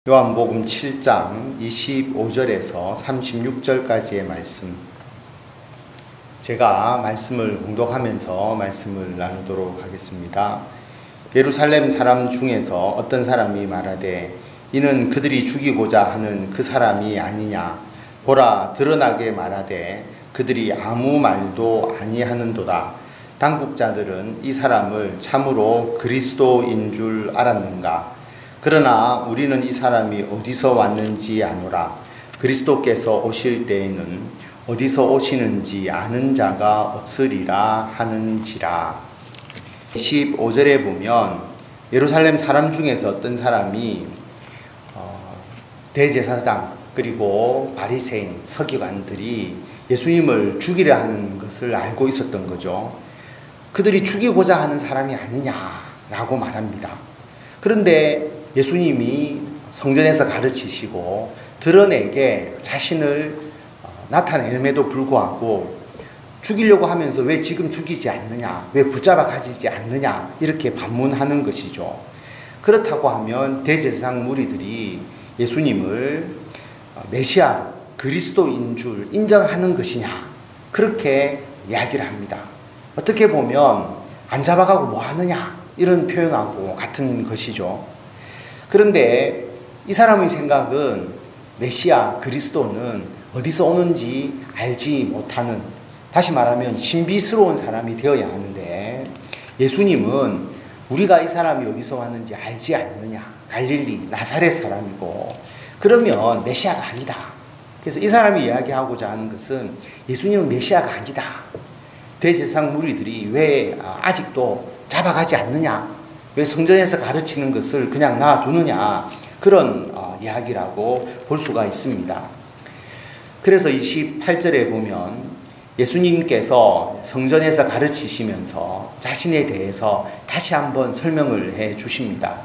요한복음 7장 25절에서 36절까지의 말씀, 제가 말씀을 공독하면서 말씀을 나누도록 하겠습니다. 예루살렘 사람 중에서 어떤 사람이 말하되 이는 그들이 죽이고자 하는 그 사람이 아니냐. 보라, 드러나게 말하되 그들이 아무 말도 아니하는도다. 당국자들은 이 사람을 참으로 그리스도인 줄 알았는가. 그러나 우리는 이 사람이 어디서 왔는지 아노라. 그리스도께서 오실 때에는 어디서 오시는지 아는 자가 없으리라 하는지라. 15절에 보면 예루살렘 사람 중에서 어떤 사람이 대제사장 그리고 바리새인 서기관들이 예수님을 죽이려 하는 것을 알고 있었던 거죠. 그들이 죽이고자 하는 사람이 아니냐라고 말합니다. 그런데 예수님이 성전에서 가르치시고 드러내게 자신을 나타냄에도 불구하고 죽이려고 하면서 왜 지금 죽이지 않느냐, 왜 붙잡아 가지지 않느냐, 이렇게 반문하는 것이죠. 그렇다고 하면 대제사장 무리들이 예수님을 메시아 그리스도인 줄 인정하는 것이냐, 그렇게 이야기를 합니다. 어떻게 보면 안 잡아가고 뭐 하느냐, 이런 표현하고 같은 것이죠. 그런데 이 사람의 생각은 메시아 그리스도는 어디서 오는지 알지 못하는, 다시 말하면 신비스러운 사람이 되어야 하는데, 예수님은 우리가 이 사람이 어디서 왔는지 알지 않느냐, 갈릴리 나사렛 사람이고 그러면 메시아가 아니다. 그래서 이 사람이 이야기하고자 하는 것은 예수님은 메시아가 아니다. 대제사장 무리들이 왜 아직도 잡아가지 않느냐, 왜 성전에서 가르치는 것을 그냥 놔두느냐, 그런 이야기라고 볼 수가 있습니다. 그래서 28절에 보면 예수님께서 성전에서 가르치시면서 자신에 대해서 다시 한번 설명을 해 주십니다.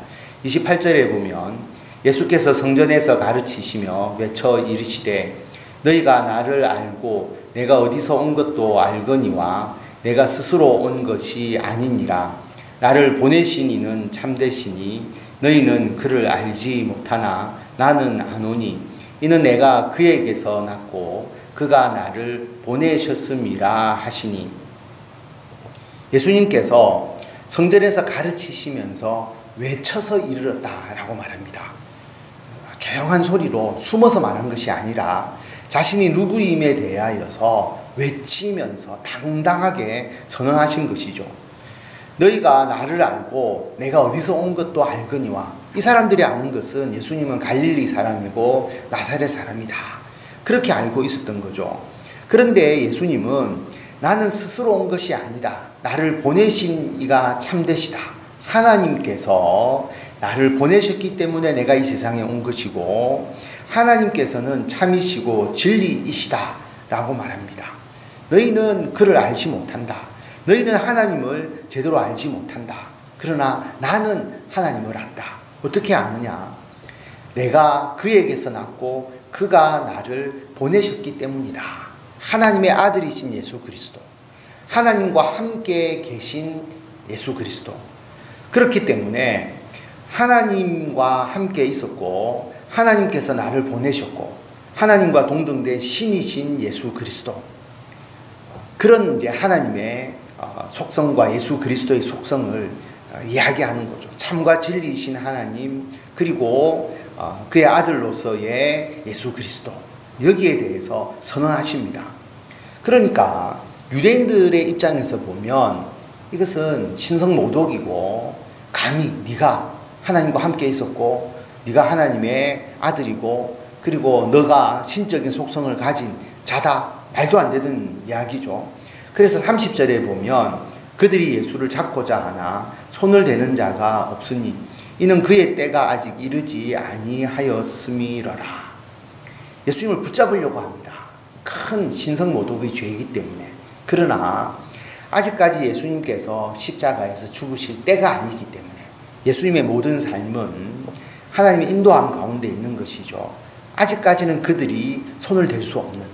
28절에 보면 예수께서 성전에서 가르치시며 외쳐 이르시되 너희가 나를 알고 내가 어디서 온 것도 알거니와 내가 스스로 온 것이 아니니라. 나를 보내신 이는 참되시니 너희는 그를 알지 못하나 나는 아노니 이는 내가 그에게서 났고 그가 나를 보내셨음이라 하시니. 예수님께서 성전에서 가르치시면서 외쳐서 이르렀다라고 말합니다. 조용한 소리로 숨어서 말한 것이 아니라 자신이 누구임에 대하여서 외치면서 당당하게 선언하신 것이죠. 너희가 나를 알고 내가 어디서 온 것도 알거니와. 이 사람들이 아는 것은 예수님은 갈릴리 사람이고 나사렛 사람이다, 그렇게 알고 있었던 거죠. 그런데 예수님은 나는 스스로 온 것이 아니다. 나를 보내신 이가 참되시다. 하나님께서 나를 보내셨기 때문에 내가 이 세상에 온 것이고 하나님께서는 참이시고 진리이시다 라고 말합니다. 너희는 그를 알지 못한다. 너희는 하나님을 제대로 알지 못한다. 그러나 나는 하나님을 안다. 어떻게 아느냐? 내가 그에게서 났고 그가 나를 보내셨기 때문이다. 하나님의 아들이신 예수 그리스도, 하나님과 함께 계신 예수 그리스도. 그렇기 때문에 하나님과 함께 있었고 하나님께서 나를 보내셨고 하나님과 동등된 신이신 예수 그리스도, 그런 이제 하나님의 속성과 예수 그리스도의 속성을 이야기하는 거죠. 참과 진리이신 하나님, 그리고 그의 아들로서의 예수 그리스도, 여기에 대해서 선언하십니다. 그러니까 유대인들의 입장에서 보면 이것은 신성모독이고, 감히 네가 하나님과 함께 있었고 네가 하나님의 아들이고 그리고 너가 신적인 속성을 가진 자다, 말도 안 되는 이야기죠. 그래서 30절에 보면 그들이 예수를 잡고자 하나 손을 대는 자가 없으니 이는 그의 때가 아직 이르지 아니하였음이러라. 예수님을 붙잡으려고 합니다. 큰 신성모독의 죄이기 때문에. 그러나 아직까지 예수님께서 십자가에서 죽으실 때가 아니기 때문에 예수님의 모든 삶은 하나님의 인도함 가운데 있는 것이죠. 아직까지는 그들이 손을 댈 수 없는,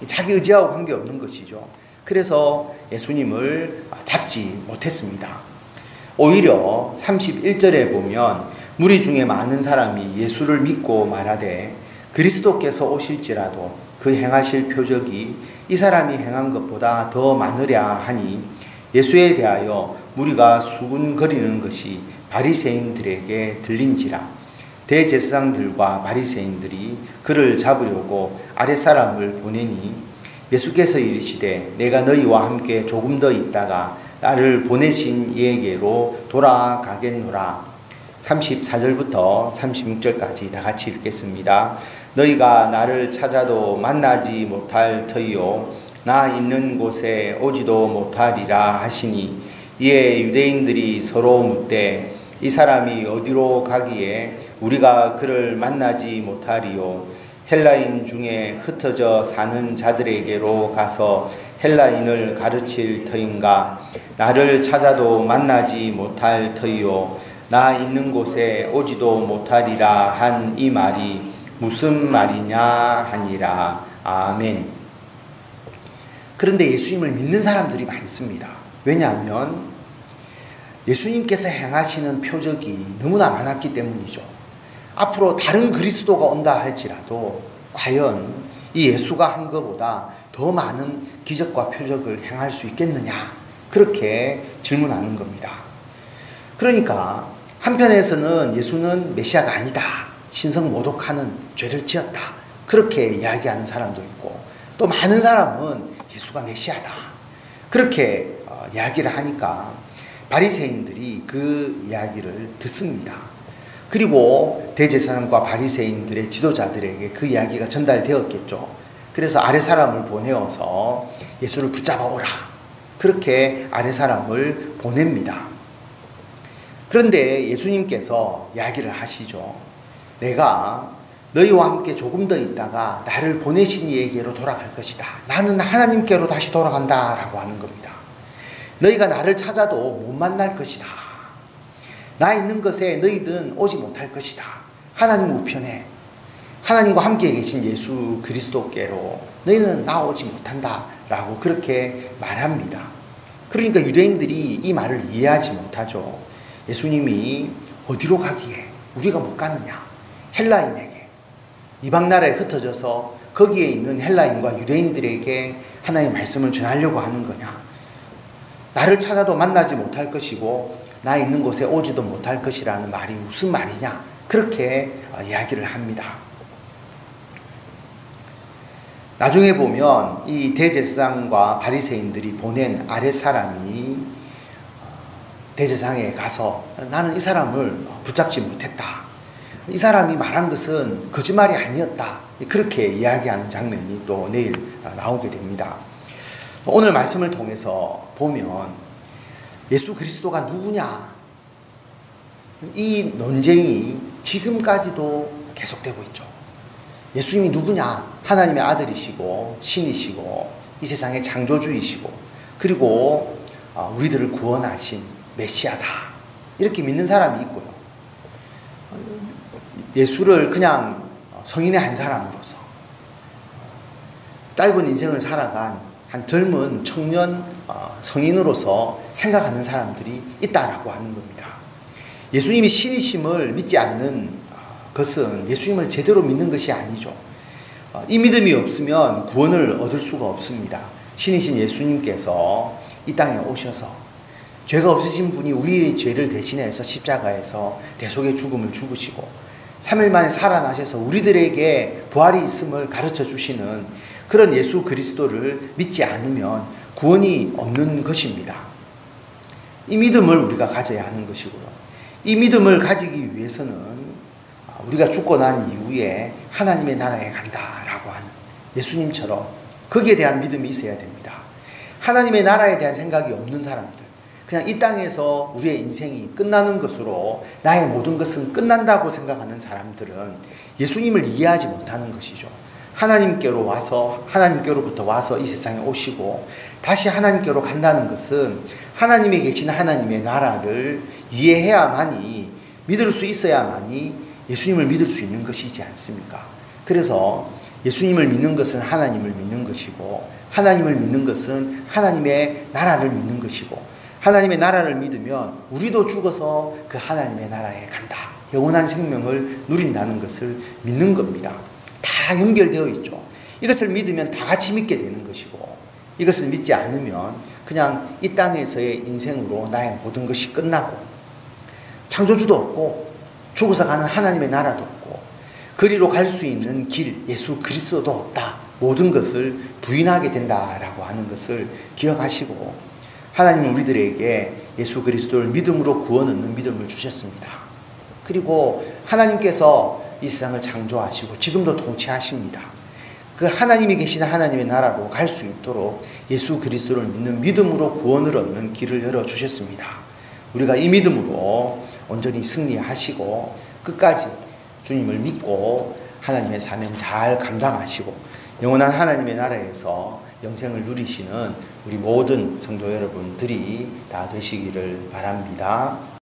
자기 의지하고 관계없는 것이죠. 그래서 예수님을 잡지 못했습니다. 오히려 31절에 보면 무리 중에 많은 사람이 예수를 믿고 말하되 그리스도께서 오실지라도 그 행하실 표적이 이 사람이 행한 것보다 더 많으랴 하니 예수에 대하여 무리가 수군거리는 것이 바리새인들에게 들린지라. 대제사장들과 바리새인들이 그를 잡으려고 아랫사람을 보내니 예수께서 이르시되 내가 너희와 함께 조금 더 있다가 나를 보내신 이에게로 돌아가겠노라. 34절부터 36절까지 다 같이 읽겠습니다. 너희가 나를 찾아도 만나지 못할 터이요 나 있는 곳에 오지도 못하리라 하시니 이에 유대인들이 서로 묻되 이 사람이 어디로 가기에 우리가 그를 만나지 못하리요 헬라인 중에 흩어져 사는 자들에게로 가서 헬라인을 가르칠 터인가 나를 찾아도 만나지 못할 터이요 나 있는 곳에 오지도 못하리라 한 이 말이 무슨 말이냐 하니라. 아멘. 그런데 예수님을 믿는 사람들이 많습니다. 왜냐하면 예수님께서 행하시는 표적이 너무나 많았기 때문이죠. 앞으로 다른 그리스도가 온다 할지라도 과연 이 예수가 한 것보다 더 많은 기적과 표적을 행할 수 있겠느냐, 그렇게 질문하는 겁니다. 그러니까 한편에서는 예수는 메시아가 아니다, 신성 모독하는 죄를 지었다, 그렇게 이야기하는 사람도 있고, 또 많은 사람은 예수가 메시아다, 그렇게 이야기를 하니까 바리새인들이 그 이야기를 듣습니다. 그리고 대제사장과 바리새인들의 지도자들에게 그 이야기가 전달되었겠죠. 그래서 아래 사람을 보내어서 예수를 붙잡아 오라, 그렇게 아래 사람을 보냅니다. 그런데 예수님께서 이야기를 하시죠. 내가 너희와 함께 조금 더 있다가 나를 보내신 이에게로 돌아갈 것이다. 나는 하나님께로 다시 돌아간다 라고 하는 겁니다. 너희가 나를 찾아도 못 만날 것이다. 나 있는 것에 너희들은 오지 못할 것이다. 하나님 우편에 하나님과 함께 계신 예수 그리스도께로 너희는 나오지 못한다 라고 그렇게 말합니다. 그러니까 유대인들이 이 말을 이해하지 못하죠. 예수님이 어디로 가기에 우리가 못 가느냐, 헬라인에게, 이방 나라에 흩어져서 거기에 있는 헬라인과 유대인들에게 하나님의 말씀을 전하려고 하는 거냐, 나를 찾아도 만나지 못할 것이고 나 있는 곳에 오지도 못할 것이라는 말이 무슨 말이냐, 그렇게 이야기를 합니다. 나중에 보면 이 대제사장과 바리새인들이 보낸 아랫사람이 대제사장에 가서 나는 이 사람을 붙잡지 못했다, 이 사람이 말한 것은 거짓말이 아니었다, 그렇게 이야기하는 장면이 또 내일 나오게 됩니다. 오늘 말씀을 통해서 보면 예수 그리스도가 누구냐, 이 논쟁이 지금까지도 계속되고 있죠. 예수님이 누구냐, 하나님의 아들이시고 신이시고 이 세상의 창조주이시고 그리고 우리들을 구원하신 메시아다, 이렇게 믿는 사람이 있고요. 예수를 그냥 성인의 한 사람으로서 짧은 인생을 살아간 한 젊은 청년 성인으로서 생각하는 사람들이 있다라고 하는 겁니다. 예수님이 신이심을 믿지 않는 것은 예수님을 제대로 믿는 것이 아니죠. 이 믿음이 없으면 구원을 얻을 수가 없습니다. 신이신 예수님께서 이 땅에 오셔서 죄가 없으신 분이 우리의 죄를 대신해서 십자가에서 대속의 죽음을 죽으시고 3일 만에 살아나셔서 우리들에게 부활이 있음을 가르쳐 주시는 그런 예수 그리스도를 믿지 않으면 구원이 없는 것입니다. 이 믿음을 우리가 가져야 하는 것이고요. 이 믿음을 가지기 위해서는 우리가 죽고 난 이후에 하나님의 나라에 간다라고 하는 예수님처럼 거기에 대한 믿음이 있어야 됩니다. 하나님의 나라에 대한 생각이 없는 사람들, 그냥 이 땅에서 우리의 인생이 끝나는 것으로 나의 모든 것은 끝난다고 생각하는 사람들은 예수님을 이해하지 못하는 것이죠. 하나님께로 와서, 하나님께로부터 와서 이 세상에 오시고 다시 하나님께로 간다는 것은 하나님이 계신 하나님의 나라를 이해해야만이, 믿을 수 있어야만이 예수님을 믿을 수 있는 것이지 않습니까? 그래서 예수님을 믿는 것은 하나님을 믿는 것이고, 하나님을 믿는 것은 하나님의 나라를 믿는 것이고, 하나님의 나라를 믿으면 우리도 죽어서 그 하나님의 나라에 간다, 영원한 생명을 누린다는 것을 믿는 겁니다. 다 연결되어 있죠. 이것을 믿으면 다 같이 믿게 되는 것이고, 이것을 믿지 않으면 그냥 이 땅에서의 인생으로 나의 모든 것이 끝나고, 창조주도 없고 죽어서 가는 하나님의 나라도 없고 그리로 갈 수 있는 길 예수 그리스도도 없다. 모든 것을 부인하게 된다라고 하는 것을 기억하시고, 하나님은 우리들에게 예수 그리스도를 믿음으로 구원 얻는 믿음을 주셨습니다. 그리고 하나님께서 이 세상을 창조하시고 지금도 통치하십니다. 그 하나님이 계신 하나님의 나라로 갈 수 있도록 예수 그리스도를 믿는 믿음으로 구원을 얻는 길을 열어주셨습니다. 우리가 이 믿음으로 온전히 승리하시고 끝까지 주님을 믿고 하나님의 사명 잘 감당하시고 영원한 하나님의 나라에서 영생을 누리시는 우리 모든 성도 여러분들이 다 되시기를 바랍니다.